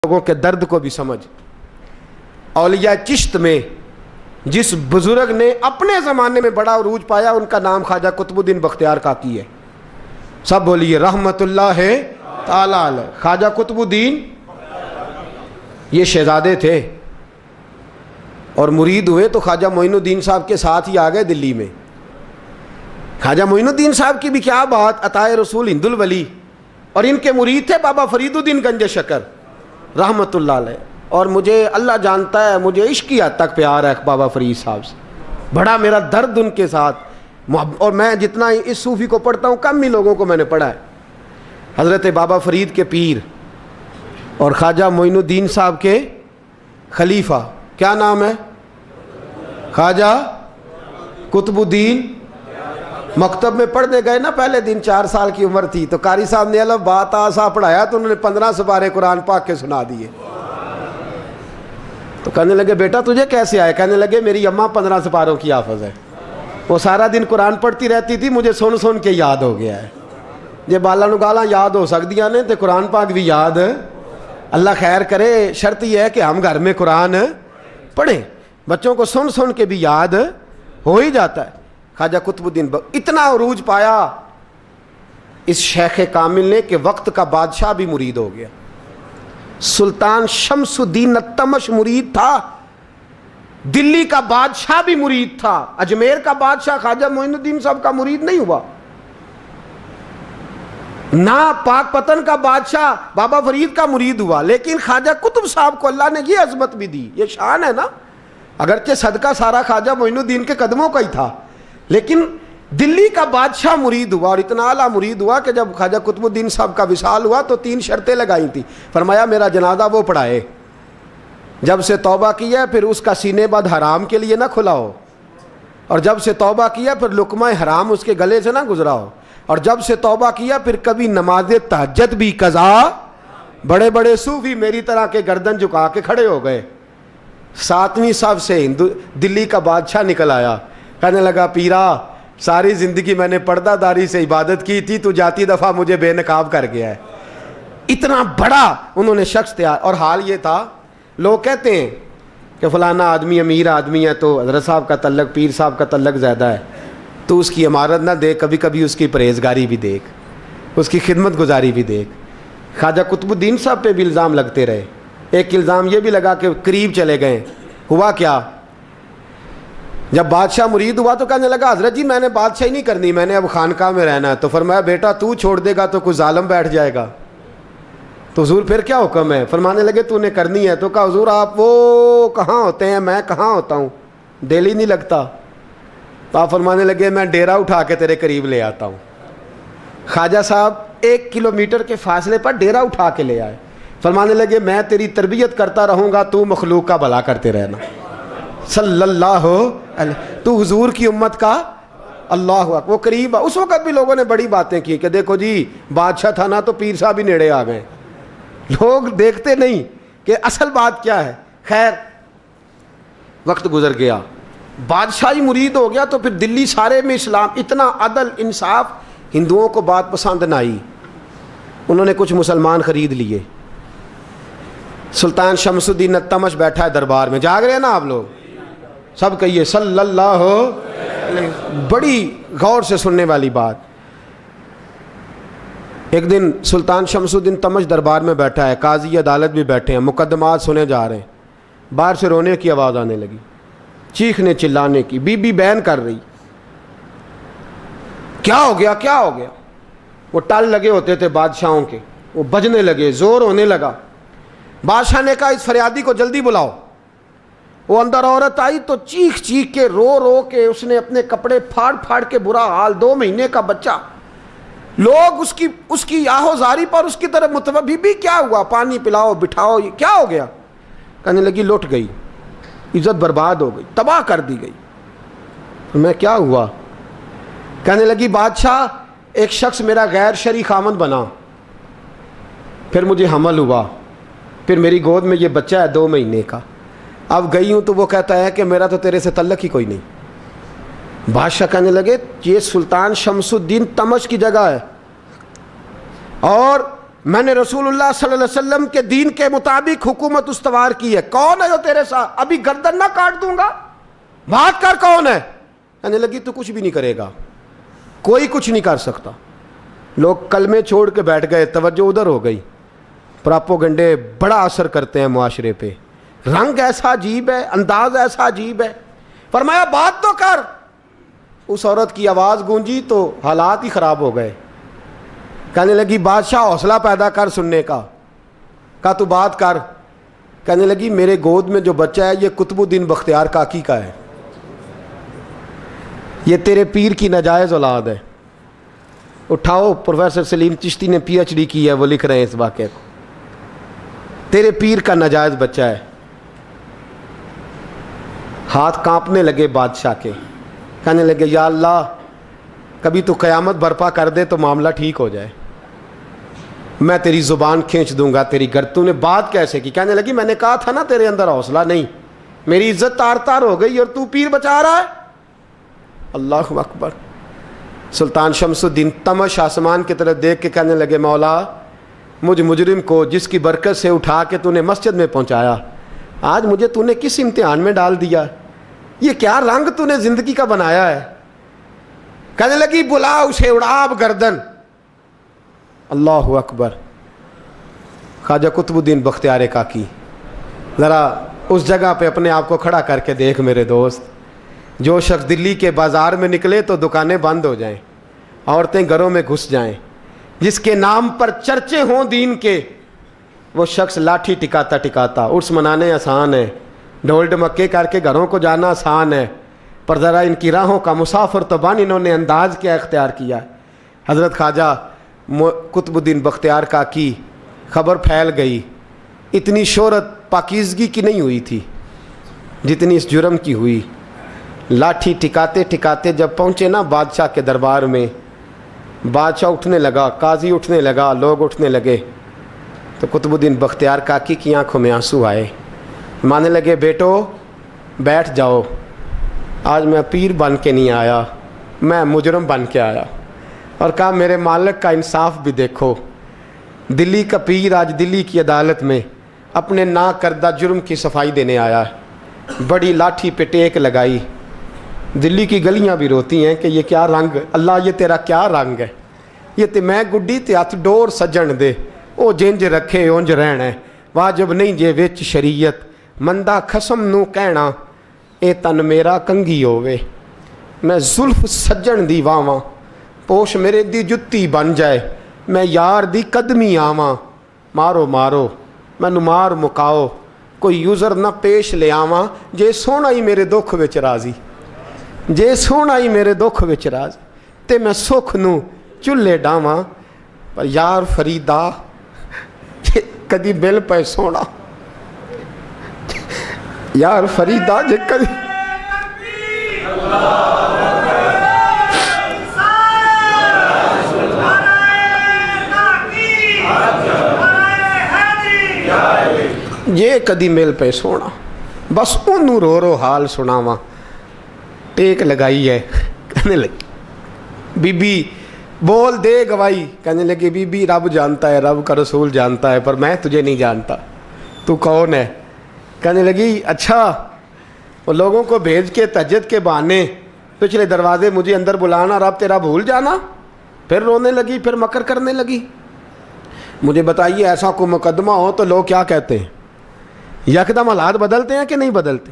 لوگوں کے درد کو بھی سمجھ. اولیاء چشت میں جس بزرگ نے اپنے زمانے میں بڑا عروج پایا ان کا نام خواجہ قطب الدین بختیار کاکی ہے. سب بولیے رحمت اللہ تعالی علیہ. خواجہ قطب الدین یہ شہزادے تھے اور مرید ہوئے تو خواجہ معین الدین صاحب کے ساتھ ہی آ گئے دلی میں. خواجہ معین الدین صاحب کی بھی کیا بات، عطائے رسول ہند الولی، اور ان کے مرید تھے بابا فرید الدین گنج شکر رحمت اللہ علیہ. اور مجھے اللہ جانتا ہے مجھے عشق کی حد تک پیار ہے بابا فرید صاحب سے، بڑا میرا درد ان کے ساتھ. اور میں جتنا اس صوفی کو پڑھتا ہوں کم ہی لوگوں کو میں نے پڑھا ہے. حضرت بابا فرید کے پیر اور خواجہ معین الدین صاحب کے خلیفہ کیا نام ہے؟ خواجہ قطب الدین. مکتب میں پڑھنے گئے نا پہلے دن، 4 سال کی عمر تھی تو قاری صاحب نے الف با تا سا پڑھایا تو انہوں نے 15 سپارے قرآن پاک کے سنا دیے. تو کہنے لگے بیٹا تجھے کیسے آئے؟ کہنے لگے میری اماں 15 سپاروں کی حافظ ہے، وہ سارا دن قرآن پڑھتی رہتی تھی، مجھے سن سن کے یاد ہو گیا ہے. یہ بالا نگالا یاد ہو سکدیاں نے تو قرآن پاک بھی یاد. اللہ خیر کرے، شرط یہ ہے کہ ہم گھر میں قرآن پڑھیں، بچوں کو سن سن کے بھی یاد ہو ہی جاتا ہے. خواجہ قطب الدین اتنا عروج پایا اس شیخ کامل نے کہ وقت کا بادشاہ بھی مرید ہو گیا. سلطان شمس الدین التمش مرید تھا، دلی کا بادشاہ بھی مرید تھا. اجمیر کا بادشاہ خواجہ معین الدین صاحب کا مرید نہیں ہوا، نہ پاک پتن کا بادشاہ بابا فرید کا مرید ہوا. لیکن خواجہ قطب صاحب کو اللہ نے یہ عظمت بھی دی، یہ شان ہے نا. اگرچہ صدقہ سارا خواجہ معین الدین کے قدموں کا ہی تھا، لیکن دلی کا بادشاہ مرید ہوا. اور اتنا اعلیٰ مرید ہوا کہ جب خواجہ قطب الدین صاحب کا وصال ہوا تو 3 شرطیں لگائی تھی. فرمایا میرا جنازہ وہ پڑھائے، جب سے توبہ کیا پھر اس کا سینے بد حرام کے لیے نہ کھلا ہو، اور جب سے توبہ کیا پھر لقمہ حرام اس کے گلے سے نہ گزرا ہو، اور جب سے توبہ کیا پھر کبھی نماز تہجد بھی قضا. بڑے بڑے صوفی میری طرح کے گردن جھکا کے کھڑے ہو گئے. 7ویں صف سے دلی کا بادشاہ نکل آیا، کہنے لگا پیرا ساری زندگی میں نے پردہ داری سے عبادت کی تھی، تو جاتی دفعہ مجھے بے نقاب کر گیا ہے. اتنا بڑا انہوں نے شخص تیار. اور حال یہ تھا، لوگ کہتے ہیں کہ فلانا آدمی امیر آدمی ہے تو حضرت صاحب کا تعلق پیر صاحب کا تعلق زیادہ ہے، تو اس کی عمارت نہ دیکھ، کبھی کبھی اس کی پرہیزگاری بھی دیکھ، اس کی خدمت گزاری بھی دیکھ. خواجہ قطب الدین صاحب پہ بھی الزام لگتے رہے. ایک الزام یہ بھی لگا کہ قریب چلے گئے. ہوا کیا، جب بادشاہ مرید ہوا تو کہنے لگا حضرت جی میں نے بادشاہی نہیں کرنی، میں نے اب خانقاہ میں رہنا ہے. تو فرمایا بیٹا تو چھوڑ دے گا تو کوئی ظالم بیٹھ جائے گا. تو حضور پھر کیا حکم ہے؟ فرمانے لگے تو نے کرنی ہے. تو کہا حضور آپ وہ کہاں ہوتے ہیں، میں کہاں ہوتا ہوں، دل ہی نہیں لگتا. تو آپ فرمانے لگے میں ڈیرا اٹھا کے تیرے قریب لے آتا ہوں. خواجہ صاحب 1 کلومیٹر کے فاصلے پر ڈیرا اٹھا کے لے آئے. فرمانے لگے میں تیری تربیت کرتا رہوں گا، تو مخلوق کا بھلا کرتے رہنا. صلی اللہ علیہ، تو حضور کی امت کا اللہ اکبر. وہ قریب. اس وقت بھی لوگوں نے بڑی باتیں کی کہ دیکھو جی بادشاہ تھا نا تو پیر صاحب ہی نیڑے آ گئے. لوگ دیکھتے نہیں کہ اصل بات کیا ہے. خیر وقت گزر گیا، بادشاہی مرید ہو گیا تو پھر دلی سارے میں اسلام، اتنا عدل انصاف. ہندوؤں کو بات پسند نہ آئی، انہوں نے کچھ مسلمان خرید لیے. سلطان شمس الدین التمش بیٹھا ہے دربار میں. جاگ رہے ہیں نا آپ لوگ؟ سب کہیے صلی اللہ علیہ. بڑی غور سے سننے والی بات. ایک دن سلطان شمس الدین تمش دربار میں بیٹھا ہے، قاضی عدالت بھی بیٹھے ہیں، مقدمات سنے جا رہے ہیں. باہر سے رونے کی آواز آنے لگی، چیخنے چلانے کی. بی بی بیان کر رہی کیا ہو گیا کیا ہو گیا. وہ ٹال لگے ہوتے تھے بادشاہوں کے، وہ بجنے لگے، زور ہونے لگا. بادشاہ نے کہا اس فریادی کو جلدی بلاؤ. وہ اندر عورت آئی تو چیخ چیخ کے رو رو کے اس نے اپنے کپڑے پھاڑ پھاڑ کے، برا حال، 2 مہینے کا بچہ. لوگ اس کی آہو زاری پر اس کی طرف متوجہ. بی بی کیا ہوا، پانی پلاؤ بٹھاؤ، یہ کیا ہو گیا؟ کہنے لگی لٹ گئی، عزت برباد ہو گئی، تباہ کر دی گئی. میں کیا ہوا؟ کہنے لگی بادشاہ ایک شخص میرا غیر شرعی خامند بنا، پھر مجھے حمل ہوا، پھر میری گود میں یہ بچہ ہے 2 مہینے کا. اب گئی ہوں تو وہ کہتا ہے کہ میرا تو تیرے سے تعلق ہی کوئی نہیں. بادشاہ کہنے لگے یہ سلطان شمس الدین تمش کی جگہ ہے اور میں نے رسول اللہ صلی اللہ علیہ وسلم کے دین کے مطابق حکومت استوار کی ہے. کون ہے جو تیرے ساتھ؟ ابھی گردن نہ کاٹ دوں گا, بات کر کون ہے. کہنے لگی تو کچھ بھی نہیں کرے گا, کوئی کچھ نہیں کر سکتا. لوگ کلمے چھوڑ کے بیٹھ گئے, توجہ ادھر ہو گئی. پراپوگنڈے بڑا اثر کرتے ہیں معاشرے پہ. رنگ ایسا عجیب ہے, انداز ایسا عجیب ہے. فرمایا بات تو کر. اس عورت کی آواز گونجی تو حالات ہی خراب ہو گئے. کہنے لگی بادشاہ حوصلہ پیدا کر سننے کا. کہا تو بات کر. کہنے لگی میرے گود میں جو بچہ ہے یہ قطب الدین بختیار کاکی کا ہے, یہ تیرے پیر کی ناجائز اولاد ہے. اٹھاؤ, پروفیسر سلیم چشتی نے پی ایچ ڈی کی ہے, وہ لکھ رہے ہیں اس واقعے کو. تیرے پیر کا ناجائز بچہ ہے. ہاتھ کانپنے لگے بادشاہ کے. کہنے لگے یا اللہ کبھی تو قیامت برپا کر دے تو معاملہ ٹھیک ہو جائے, میں تیری زبان کھینچ دوں گا تیری گر. تو نے بات کیسے کی؟ کہنے لگی میں نے کہا تھا نا تیرے اندر حوصلہ نہیں, میری عزت تار تار ہو گئی اور تو پیر بچا رہا ہے. اللہ اکبر. سلطان شمس الدین تمش آسمان کی طرف دیکھ کے کہنے لگے مولا مجھ مجرم کو جس کی برکت سے اٹھا کے تو نے مسجد میں پہنچایا, آج مجھے تو نے کس امتحان میں ڈال دیا؟ یہ کیا رنگ تو نے زندگی کا بنایا ہے. کہنے لگی بلا اسے, اڑاب گردن. اللہ اکبر. خواجہ قطب الدین بختیار کاکی, ذرا اس جگہ پہ اپنے آپ کو کھڑا کر کے دیکھ میرے دوست. جو شخص دلی کے بازار میں نکلے تو دکانیں بند ہو جائیں, عورتیں گھروں میں گھس جائیں, جس کے نام پر چرچے ہوں دین کے, وہ شخص لاٹھی ٹکاتا ٹکاتا. عرس منانے آسان ہے, ڈھول ڈمکے کر کے گھروں کو جانا آسان ہے, پر ذرا ان کی راہوں کا مسافر تو بن انہوں نے انداز کیا اختیار کیا. حضرت خواجہ قطب الدین بختیار کاکی, خبر پھیل گئی. اتنی شہرت پاکیزگی کی نہیں ہوئی تھی جتنی اس جرم کی ہوئی. لاٹھی ٹکاتے ٹکاتے جب پہنچے نا بادشاہ کے دربار میں, بادشاہ اٹھنے لگا, قاضی اٹھنے لگا, لوگ اٹھنے لگے, تو قطب الدین بختیار کاکی کی آنکھوں میں آنسو آئے. مانے لگے بیٹو بیٹھ جاؤ, آج میں پیر بن کے نہیں آیا, میں مجرم بن کے آیا. اور کہا میرے مالک کا انصاف بھی دیکھو, دلی کا پیر آج دلی کی عدالت میں اپنے نا کردہ جرم کی صفائی دینے آیا. بڑی لاٹھی پہ ٹیک لگائی. دلی کی گلیاں بھی روتی ہیں کہ یہ کیا رنگ, اللہ یہ تیرا کیا رنگ ہے. یہ تے میں گڈی تے ہاتھ ڈور سجن دے, او جنج رکھے اونج رہنا ہے, واجب نہیں جے وچ شریعت, مندہ خسم نو کہنا اے تن میرا کنگھی ہووے. میں زلف سجن دی واواں, پوش میرے دی جتی بن جائے, میں یار دی قدمی آواں. مارو مارو مینو مار مکاؤ, کوئی یوزر نہ پیش لے آواں, جے سونا ہی میرے دکھ وچ راضی, جے سونا ہی میرے دکھ وچ راضی, تے میں سکھ نو چلے ڈاواں. پر یار فریدا جے کدی مل پے سونا, یار فریدا جے کدی یہ کدی مل پہ سونا, بس انہوں رو رو حال سناواں. ٹیک لگائی ہے. کہنے لگی بی بی بول دے گواہی. کہنے لگی بی بی رب جانتا ہے, رب کا رسول جانتا ہے, پر میں تجھے نہیں جانتا, تو کون ہے. کہنے لگی اچھا وہ لوگوں کو بھیج کے تہجد کے بہانے پچھلے دروازے مجھے اندر بلانا, رب تیرا بھول جانا. پھر رونے لگی, پھر مکر کرنے لگی. مجھے بتائیے ایسا کوئی مقدمہ ہو تو لوگ کیا کہتے ہیں؟ یکدم حالات بدلتے ہیں کہ نہیں بدلتے؟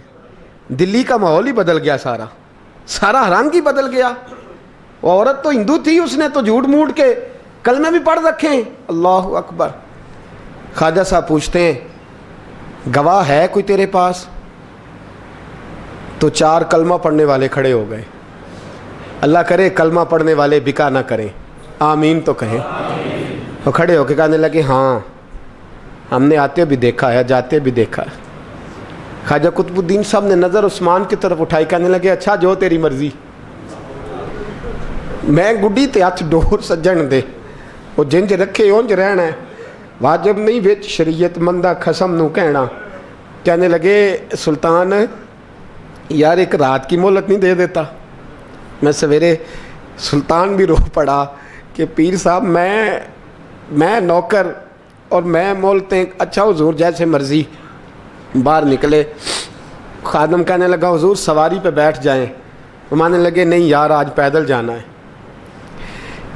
دلی کا ماحول ہی بدل گیا, سارا رنگ ہی بدل گیا. وہ عورت تو ہندو تھی, اس نے تو جھوٹ موٹ کے کلمے بھی پڑھ رکھے ہیں. اللہ اکبر. خواجہ صاحب پوچھتے ہیں گواہ ہے کوئی تیرے پاس؟ تو 4 کلمہ پڑھنے والے کھڑے ہو گئے. اللہ کرے کلمہ پڑھنے والے بکا نہ کریں, آمین تو کہیں. وہ کھڑے ہو کے کہنے لگے ہاں ہم نے آتے بھی دیکھا ہے, جاتے بھی دیکھا ہے. خواجہ قطب الدین صاحب نے نظر عثمان کی طرف اٹھائی, کہنے لگے اچھا جو تیری مرضی, میں گڈی تے ہاتھ ڈور سجن دے, وہ جنج رکھے اونج رہنا ہے, واجب نہیں وچ شریعت, مندہ خسم نو کہنا. کہنے لگے سلطان یار ایک رات کی مہلت نہیں دے دیتا. میں سویرے سلطان بھی رو پڑا کہ پیر صاحب میں میں نوکر اور میں بولتے ہیں اچھا حضور جیسے مرضی. باہر نکلے, خادم کہنے لگا حضور سواری پہ بیٹھ جائیں. وہ ماننے لگے نہیں یار آج پیدل جانا ہے.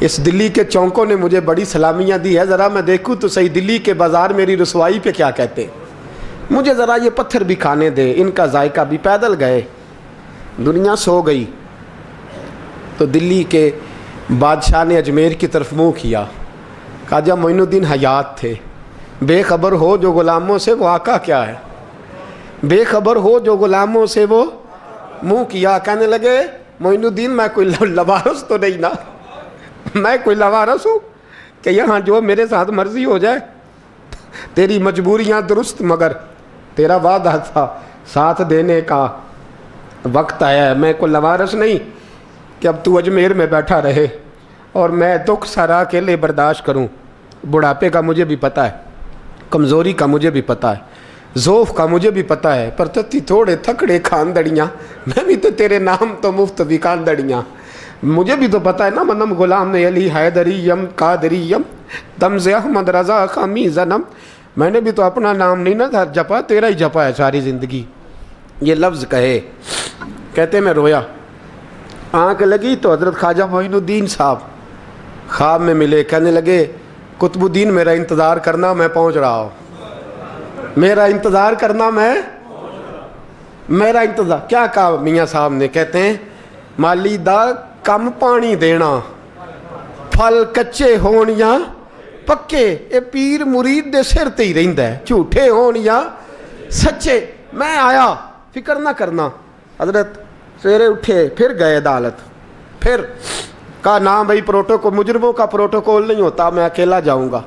اس دلی کے چونکوں نے مجھے بڑی سلامیاں دی ہے, ذرا میں دیکھوں تو صحیح دلی کے بازار میری رسوائی پہ کیا کہتے ہیں. مجھے ذرا یہ پتھر بھی کھانے دے, ان کا ذائقہ بھی. پیدل گئے, دنیا سو گئی تو دلی کے بادشاہ نے اجمیر کی طرف منہ کیا. خواجہ معین الدین حیات تھے. بے خبر ہو جو غلاموں سے وہ آقا کیا ہے, بے خبر ہو جو غلاموں سے وہ منہ کیا. کہنے لگے معین الدین میں کوئی لوارس تو نہیں نا, میں کوئی لوارس ہوں کہ یہاں جو میرے ساتھ مرضی ہو جائے. تیری مجبوریاں درست مگر تیرا وعدہ تھا ساتھ دینے کا وقت آیا ہے. میں کوئی لوارس نہیں کہ اب تو اجمیر میں بیٹھا رہے اور میں دکھ سارا اکیلے برداشت کروں. بڑھاپے کا مجھے بھی پتہ ہے, کمزوری کا مجھے بھی پتہ ہے, ذوف کا مجھے بھی پتہ ہے, پر تتی تھوڑے تھکڑے خاندڑیاں, میں بھی تو تیرے نام تو مفت بھی خاندڑیاں. مجھے بھی تو پتہ ہے نا منم غلام نے علی حیدریم قادریم دمز احمد رضا خامی زنم. میں نے بھی تو اپنا نام نہیں نا جپا, تیرا ہی جپا ہے ساری زندگی. یہ لفظ کہے, کہتے میں رویا. آنکھ لگی تو حضرت خواجہ معین الدین صاحب خواب میں ملے. کہنے لگے قطب الدین میرا انتظار کرنا, میں پہنچ رہا ہوں. میرا انتظار کرنا, میرا انتظار. کیا کہا میاں صاحب نے؟ کہتے ہیں مالی دا کم پانی دینا, پھل کچے ہون یا پکے, اے پیر مرید دے سر تے ہی رہندا ہے, جھوٹے ہون یا سچے. میں آیا, فکر نہ کرنا. حضرت سویرے اٹھے, پھر گئے عدالت. پھر کہا نام بھائی پروٹوکول, مجرموں کا پروٹوکول نہیں ہوتا, میں اکیلا جاؤں گا.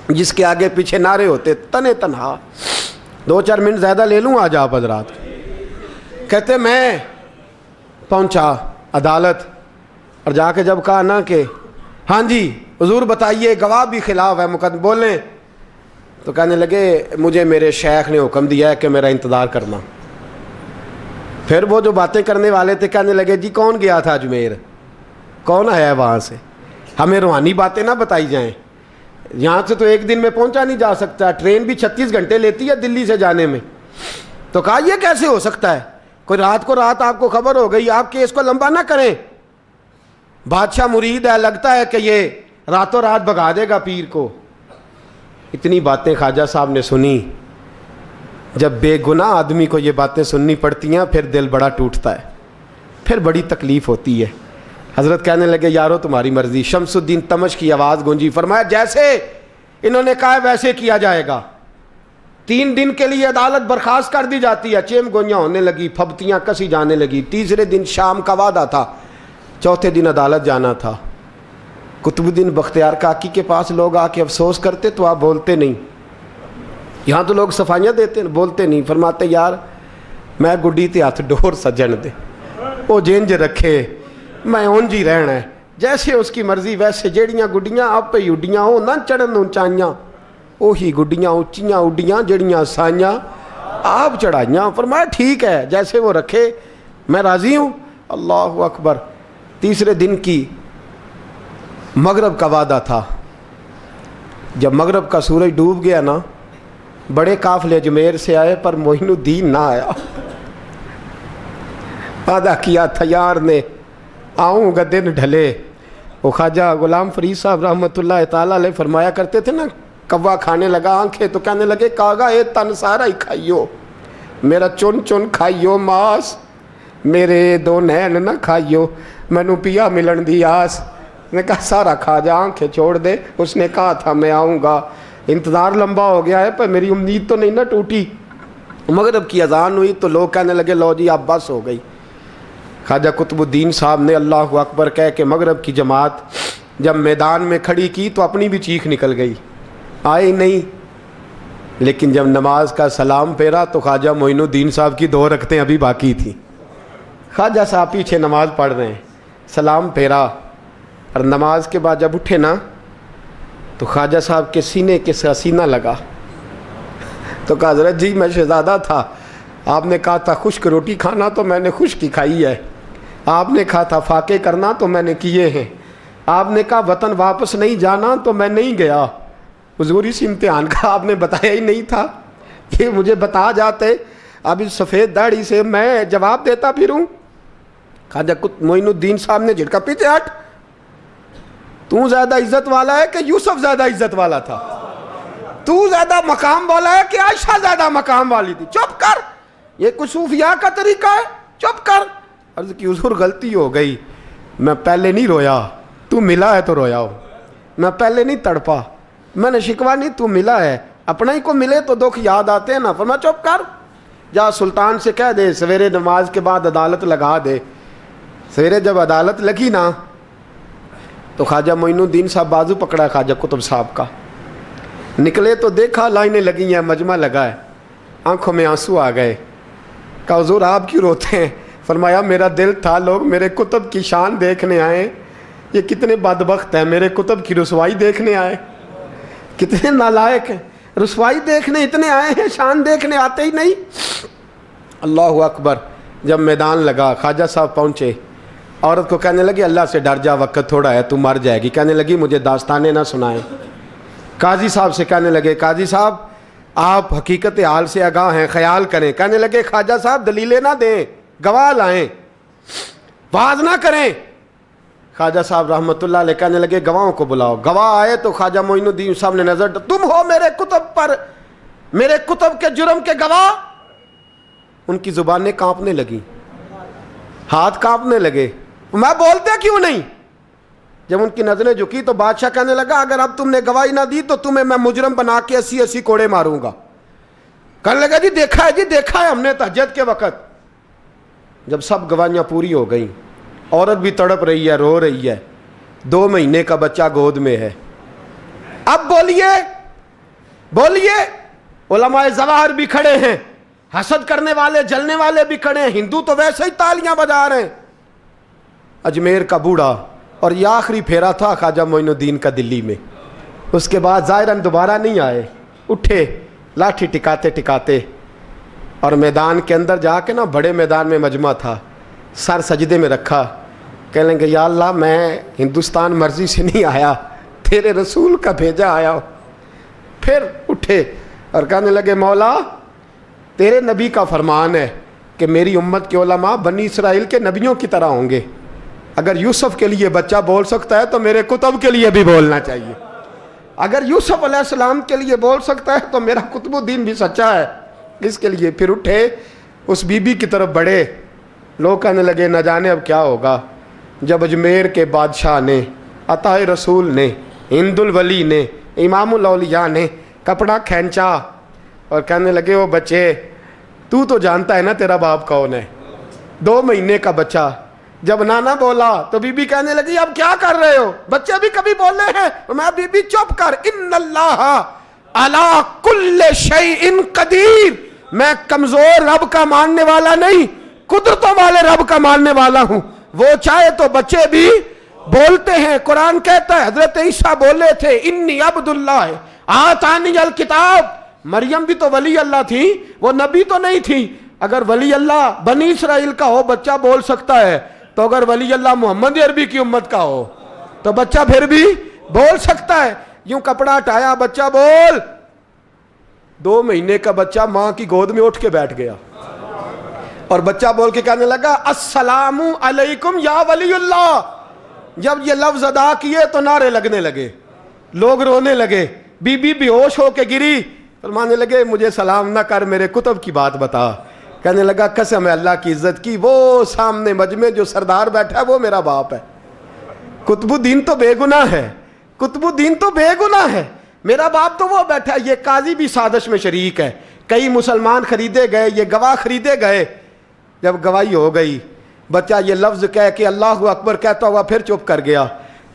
جس کے آگے پیچھے نعرے ہوتے تنے تنہا. 2-4 منٹ زیادہ لے لوں آج آپ حضرات. کہتے میں پہنچا عدالت اور جا کے جب کہا نا کہ ہاں جی حضور بتائیے, گواہ بھی خلاف ہے, مقدمہ بولیں, تو کہنے لگے مجھے میرے شیخ نے حکم دیا ہے کہ میرا انتظار کرنا. پھر وہ جو باتیں کرنے والے تھے کہنے لگے جی کون گیا تھا اجمیر, کون آیا ہے وہاں سے, ہمیں روحانی باتیں نہ بتائی جائیں. یہاں سے تو ایک دن میں پہنچا نہیں جا سکتا, ٹرین بھی 36 گھنٹے لیتی ہے دلی سے جانے میں. تو کہا یہ کیسے ہو سکتا ہے, کوئی رات کو رات آپ کو خبر ہو گئی, آپ کیس کو لمبا نہ کریں. بادشاہ مرید ہے, لگتا ہے کہ یہ راتوں رات بھگا دے گا پیر کو. اتنی باتیں خواجہ صاحب نے سنی. جب بے گناہ آدمی کو یہ باتیں سننی پڑتی ہیں پھر دل بڑا ٹوٹتا ہے, پھر بڑی تکلیف ہوتی ہے. حضرت کہنے لگے یارو تمہاری مرضی. شمس الدین تمش کی آواز گونجی. فرمایا جیسے انہوں نے کہا ویسے کیا جائے گا. 3 دن کے لیے عدالت برخاست کر دی جاتی ہے. چیم گوئیاں ہونے لگی, پھبتیاں کسی جانے لگی. تیسرے دن شام کا وعدہ تھا, چوتھے دن عدالت جانا تھا. قطب الدین بختیار کاکی کے پاس لوگ آ کے افسوس کرتے تو آپ بولتے نہیں. یہاں تو لوگ صفائیاں دیتے ہیں, بولتے نہیں. فرماتے یار میں گڈی تے ہاتھ ڈور سجن دے, وہ جینج رکھے, میں اونج ہی رہنا ہے, جیسے اس کی مرضی ویسے. جیڑیاں گڈیاں آپ پہ اڈیاں ہو نہ چڑھن اونچائیاں, وہی گڈیاں اونچیاں اڈیاں جڑیاں سائیاں آپ چڑھائیاں. فرمایا ٹھیک ہے جیسے وہ رکھے, میں راضی ہوں. اللہ اکبر. تیسرے دن کی مغرب کا وعدہ تھا. جب مغرب کا سورج ڈوب گیا نا, بڑے قافلے اجمیر سے آئے پر معین الدین نہ آیا. وعدہ کیا تھا یار نے, آؤں گا دن ڈھلے. وہ خواجہ غلام فرید صاحب رحمۃ اللہ تعالیٰ علیہ فرمایا کرتے تھے نا, کوا کھانے لگا آنکھیں تو کہنے لگے کاغا اے تن سارا ہی کھائیو, میرا چن چن کھائیو ماس, میرے 2 نین نہ کھائیو, مینو پیا ملن دی آس. نے کہا سارا کھا جا, آنکھیں چھوڑ دے. اس نے کہا تھا میں آؤں گا, انتظار لمبا ہو گیا ہے پر میری امید تو نہیں نہ ٹوٹی. مغرب کی اذان ہوئی تو لوگ کہنے لگے لو جی اب بس ہو گئی. خواجہ قطب الدین صاحب نے اللہ اکبر کہہ کے مغرب کی جماعت جب میدان میں کھڑی کی تو اپنی بھی چیخ نکل گئی, آئی نہیں. لیکن جب نماز کا سلام پھیرا تو خواجہ معین الدین صاحب کی 2 رکعتیں ابھی باقی تھیں. خواجہ صاحب پیچھے نماز پڑھ رہے ہیں, سلام پھیرا اور نماز کے بعد جب اٹھے نا تو خواجہ صاحب کے سینے کے سینہ لگا. تو کہا حضرت جی میں شہزادہ تھا, آپ نے کہا تھا خشک روٹی کھانا تو میں نے خشک کی کھائی ہے, آپ نے کہا تھا فاقے کرنا تو میں نے کیے ہیں, آپ نے کہا وطن واپس نہیں جانا تو میں نہیں گیا. حضور اس امتحان کا آپ نے بتایا ہی نہیں تھا. یہ مجھے بتا جاتے اب اس سفید داڑھی سے میں جواب دیتا پھروں. خواجہ معین الدین صاحب نے جھٹکا, پیچھے ہٹ, تو زیادہ عزت والا ہے کہ یوسف زیادہ عزت والا تھا؟ تو زیادہ مقام والا ہے کہ عائشہ زیادہ مقام والی تھی؟ چپ کر, یہ کچھ صوفیاء کا طریقہ ہے, چپ کر. عرض کی حضور غلطی ہو گئی, میں پہلے نہیں رویا, تو ملا ہے تو رویا ہو. میں پہلے نہیں تڑپا, میں نے شکوا نہیں, تو ملا ہے. اپنا ہی کو ملے تو دکھ یاد آتے ہیں نا. فرمایا چپ کر, جا سلطان سے کہہ دے سویرے نماز کے بعد عدالت لگا دے. سویرے جب عدالت لگی نا تو خواجہ معین الدین صاحب بازو پکڑا خواجہ قطب صاحب کا, نکلے تو دیکھا لائنیں لگی ہیں, مجمع لگا ہے, آنکھوں میں آنسو آ گئے. کہا حضور آپ کیوں روتے ہیں؟ فرمایا میرا دل تھا لوگ میرے کتب کی شان دیکھنے آئے, یہ کتنے بدبخت ہیں, میرے کتب کی رسوائی دیکھنے آئے. کتنے نالائق ہیں, رسوائی دیکھنے اتنے آئے ہیں, شان دیکھنے آتے ہی نہیں. اللہ اکبر. جب میدان لگا خواجہ صاحب پہنچے, عورت کو کہنے لگی اللہ سے ڈر جا, وقت تھوڑا ہے, تو مر جائے گی. کہنے لگی مجھے داستانیں نہ سنائیں. قاضی صاحب سے کہنے لگے قاضی صاحب آپ حقیقت حال سے آگاہ ہیں, خیال کریں. کہنے لگے خواجہ صاحب دلیلیں نہ دیں, گواہ لائیں, واز نہ کریں. خواجہ صاحب رحمۃ اللہ علیہ کہنے لگے گواہوں کو بلاؤ. گواہ آئے تو خواجہ معین الدین صاحب نے نظر, تم ہو میرے کتب پر, میرے کتب کے جرم کے گواہ. ان کی زبانیں کانپنے لگیں, ہاتھ کانپنے لگے. میں بولتے کیوں نہیں؟ جب ان کی نظریں جھکی تو بادشاہ کہنے لگا اگر اب تم نے گواہی نہ دی تو تمہیں میں مجرم بنا کے 80 کوڑے ماروں گا. کہنے لگا جی دیکھا ہے, جی دیکھا ہے ہم نے تہجد کے وقت. جب سب گواہیاں پوری ہو گئیں, عورت بھی تڑپ رہی ہے, رو رہی ہے, 2 مہینے کا بچہ گود میں ہے. اب بولیے بولیے, علماء ظواہر بھی کھڑے ہیں, حسد کرنے والے جلنے والے بھی کھڑے ہیں, ہندو تو ویسے ہی تالیاں بجا رہے ہیں. اجمیر کا بوڑھا, اور یہ آخری پھیرا تھا خواجہ معین الدین کا دلی میں. اس کے بعد ظاہراً دوبارہ نہیں آئے. اٹھے لاٹھی ٹکاتے ٹکاتے, اور میدان کے اندر جا کے نا, بڑے میدان میں مجمع تھا, سر سجدے میں رکھا. کہنے لگے یا اللہ میں ہندوستان مرضی سے نہیں آیا, تیرے رسول کا بھیجا آیا ہوں. پھر اٹھے اور کہنے لگے مولا تیرے نبی کا فرمان ہے کہ میری امت کے علماء بنی اسرائیل کے نبیوں کی طرح ہوں گے. اگر یوسف کے لیے بچہ بول سکتا ہے تو میرے کتب کے لیے بھی بولنا چاہیے. اگر یوسف علیہ السلام کے لیے بول سکتا ہے تو میرا قطب الدین بھی سچا ہے, اس کے لیے. پھر اٹھے, اس بی بی کی طرف بڑھے. لوگ کہنے لگے نہ جانے اب کیا ہوگا. جب اجمیر کے بادشاہ نے, عطا رسول نے, ہند الولی نے, امام الاولیاء نے کپڑا کھینچا اور کہنے لگے وہ بچے تو جانتا ہے نا تیرا باپ کون ہے, 2 مہینے کا بچہ. جب نانا بولا تو بی بی کہنے لگی اب کیا کر رہے ہو, بچے بھی کبھی بولے ہیں؟ میں بی بی چپ کر, ان اللہ علی کل شیء قدیر, میں کمزور رب کا ماننے والا نہیں, قدرتوں والے رب کا ماننے والا ہوں. وہ چاہے تو بچے بھی بولتے ہیں. قرآن کہتا ہے حضرت عیسیٰ بولے تھے انی عبد اللہ آتانی الکتاب. مریم بھی تو ولی اللہ تھی, وہ نبی تو نہیں تھی. اگر ولی اللہ بنی اسرائیل کا ہو بچہ بول سکتا ہے, تو اگر ولی اللہ محمد عربی کی امت کا ہو تو بچہ پھر بھی بول سکتا ہے. یوں کپڑا ہٹایا, بچہ بول. 2 مہینے کا بچہ ماں کی گود میں اٹھ کے بیٹھ گیا, اور بچہ بول کے کہنے لگا السلام علیکم یا ولی اللہ. جب یہ لفظ ادا کیے تو نعرے لگنے لگے, لوگ رونے لگے. بی بی بے ہوش ہو کے گری, فرمانے لگے مجھے سلام نہ کر, میرے کتب کی بات بتا. کہنے لگا قسم ہے اللہ کی عزت کی, وہ سامنے مجمع جو سردار بیٹھا ہے وہ میرا باپ ہے. قطب الدین تو بے گناہ ہے, قطب الدین تو بے گناہ ہے, میرا باپ تو وہ بیٹھا ہے. یہ قاضی بھی سازش میں شریک ہے, کئی مسلمان خریدے گئے, یہ گواہ خریدے گئے. جب گواہی ہو گئی, بچہ یہ لفظ کہہ کے اللہ اکبر کہتا ہوا پھر چپ کر گیا.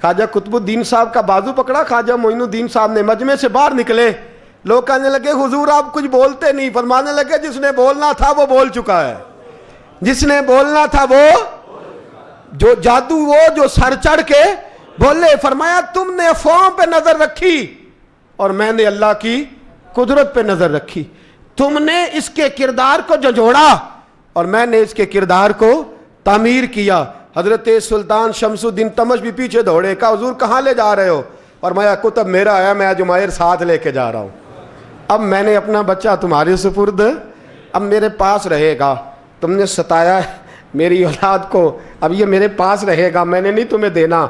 خواجہ قطب الدین صاحب کا بازو پکڑا, خواجہ معین الدین صاحب نے مجمع سے باہر نکلے. لوگ کہنے لگے حضور آپ کچھ بولتے نہیں. فرمانے لگے جس نے بولنا تھا وہ بول چکا ہے, جس نے بولنا تھا وہ جو جادو, وہ جو سر چڑھ کے بولے. فرمایا تم نے افواہوں پہ نظر رکھی اور میں نے اللہ کی قدرت پہ نظر رکھی. تم نے اس کے کردار کو جھنجھوڑا اور میں نے اس کے کردار کو تعمیر کیا. حضرت سلطان شمسالدین تمش بھی پیچھے دوڑے، کہا حضور کہاں لے جا رہے ہو؟ فرمایا کتب میرا ہے، میں جمائر ساتھ لے کے جا رہا ہوں، اب میں نے اپنا بچہ تمہارے سپرد اب میرے پاس رہے گا، تم نے ستایا میری اولاد کو، اب یہ میرے پاس رہے گا، میں نے نہیں تمہیں دینا۔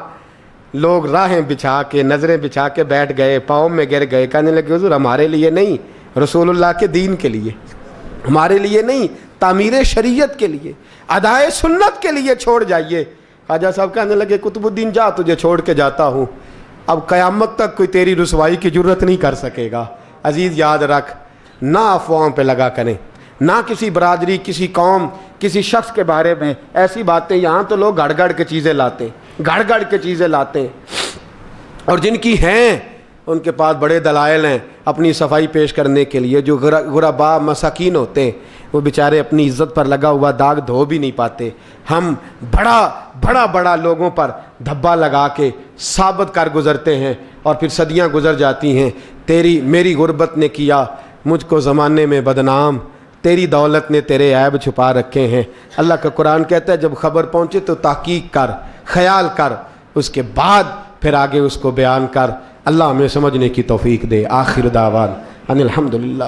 لوگ راہیں بچھا کے نظریں بچھا کے بیٹھ گئے، پاؤں میں گر گئے، کہنے لگے حضور ہمارے لیے نہیں، رسول اللہ کے دین کے لیے، ہمارے لیے نہیں، تعمیر شریعت کے لیے، ادائے سنت کے لیے چھوڑ جائیے۔ خواجہ صاحب کہنے لگے قطب الدین جا، تجھے چھوڑ کے جاتا ہوں، اب قیامت تک کوئی تیری رسوائی کی جرت نہیں کر سکے گا۔ عزیز یاد رکھ، نہ افواہوں پہ لگا کریں، نہ کسی برادری، کسی قوم، کسی شخص کے بارے میں ایسی باتیں، یہاں تو لوگ گھڑ گھڑ کے چیزیں لاتے ہیں، گھڑ گھڑ کے چیزیں لاتے ہیں، اور جن کی ہیں ان کے پاس بڑے دلائل ہیں اپنی صفائی پیش کرنے کے لیے۔ جو غرباء مساکین ہوتے ہیں وہ بیچارے اپنی عزت پر لگا ہوا داغ دھو بھی نہیں پاتے، ہم بڑا لوگوں پر دھبا لگا کے ثابت کر گزرتے ہیں، اور پھر صدیاں گزر جاتی ہیں، تیری میری غربت نے کیا مجھ کو زمانے میں بدنام، تیری دولت نے تیرے عیب چھپا رکھے ہیں۔ اللہ کا قرآن کہتا ہے جب خبر پہنچے تو تحقیق کر، خیال کر، اس کے بعد پھر آگے اس کو بیان کر۔ اللہ ہمیں سمجھنے کی توفیق دے۔ آخر دعوان ان الحمدللہ۔